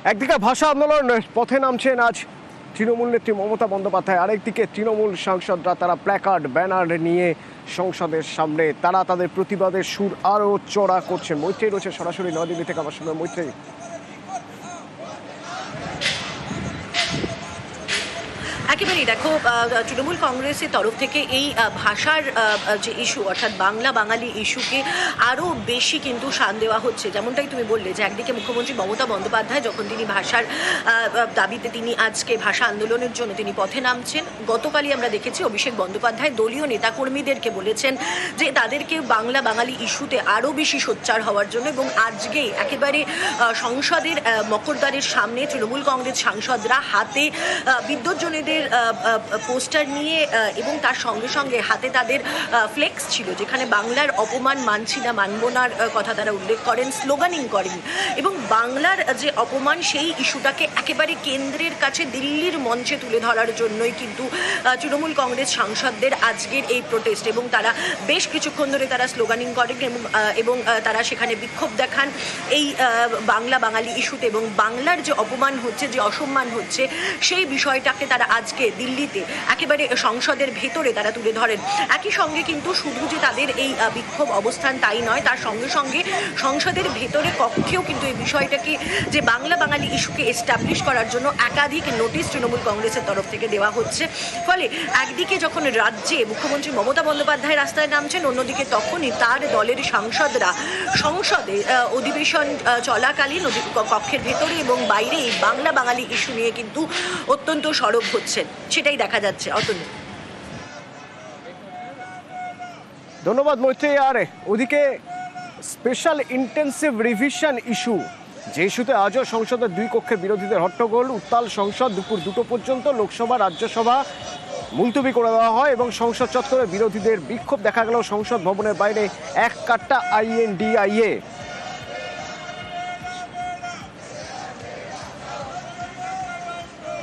একদিকে ভাষা আন্দোলন পথে নামছেন আজ তৃণমূল নেত্রী মমতা বন্দ্যোপাধ্যায়, আরেকদিকে তৃণমূল সাংসদরা তারা প্ল্যাকার্ড ব্যানার নিয়ে সংসদের সামনে তারা তাদের প্রতিবাদের সুর আরও চড়া করছেন। মৈত্রী রয়েছে সরাসরি নয়াদিল্লি থেকে আমার সঙ্গে। মৈত্রী, একেবারেই দেখো, তৃণমূল কংগ্রেসের তরফ থেকে এই ভাষার যে ইস্যু অর্থাৎ বাংলা বাঙালি ইস্যুকে আরও বেশি কিন্তু শান দেওয়া হচ্ছে। যেমনটাই তুমি বললে যে একদিকে মুখ্যমন্ত্রী মমতা বন্দ্যোপাধ্যায় যখন তিনি ভাষার দাবিতে তিনি আজকে ভাষা আন্দোলনের জন্য তিনি পথে নামছেন, গতকালই আমরা দেখেছি অভিষেক বন্দ্যোপাধ্যায় দলীয় নেতাকর্মীদেরকে বলেছেন যে তাদেরকে বাংলা বাঙালি ইস্যুতে আরও বেশি সোচ্চার হওয়ার জন্য, এবং আজকেই একেবারে সংসদের মকরদ্বারের সামনে তৃণমূল কংগ্রেস সাংসদরা হাতে বিদ্যুৎজনীদের পোস্টার নিয়ে এবং তার সঙ্গে সঙ্গে হাতে তাদের ফ্লেক্স ছিল যেখানে বাংলার অপমান মানছি না মানব নার কথা তারা উল্লেখ করেন, স্লোগানিং করেন, এবং বাংলার যে অপমান সেই ইস্যুটাকে একেবারে কেন্দ্রের কাছে দিল্লির মঞ্চে তুলে ধরার জন্যই কিন্তু তৃণমূল কংগ্রেস সাংসদদের আজকের এই প্রোটেস্ট। এবং তারা বেশ কিছুক্ষণ ধরে তারা স্লোগানিং করেন এবং তারা সেখানে বিক্ষোভ দেখান এই বাংলা বাঙালি ইস্যুতে, এবং বাংলার যে অপমান হচ্ছে, যে অসম্মান হচ্ছে, সেই বিষয়টাকে তারা আজকে দিল্লিতে একেবারে সংসদের ভেতরে তারা তুলে ধরেন। একই সঙ্গে কিন্তু শুধু যে তাদের এই বিক্ষোভ অবস্থান তাই নয়, তার সঙ্গে সঙ্গে সংসদের ভেতরে কক্ষেও কিন্তু এই বিষয়টাকে যে বাংলা বাঙালি ইস্যুকে এস্টাবলিশ করার জন্য একাধিক নোটিশ তৃণমূল কংগ্রেসের তরফ থেকে দেওয়া হচ্ছে। ফলে একদিকে যখন রাজ্যে মুখ্যমন্ত্রী মমতা বন্দ্যোপাধ্যায় রাস্তায় নামছেন, অন্যদিকে তখনই তার দলের সাংসদরা সংসদে অধিবেশন চলাকালীন কক্ষের ভেতরে এবং বাইরে এই বাংলা বাঙালি ইস্যু নিয়ে কিন্তু অত্যন্ত সরব হচ্ছেন, সেটাই দেখা যাচ্ছে। অতনু, ধন্যবাদ মৈত্রী। আর ওদিকে স্পেশাল ইন্টেন্সিভ রিভিশন ইস্যু, যে ইস্যুতে আজও সংসদের দুই কক্ষের বিরোধীদের হট্টগোল, উত্তাল সংসদ, দুপুর 2টো পর্যন্ত লোকসভা রাজ্যসভা মুলতবি করে দেওয়া হয় এবং সংসদ চত্বরে বিরোধীদের বিক্ষোভ দেখা গেল সংসদ ভবনের বাইরে এক কাট্টা INDIA।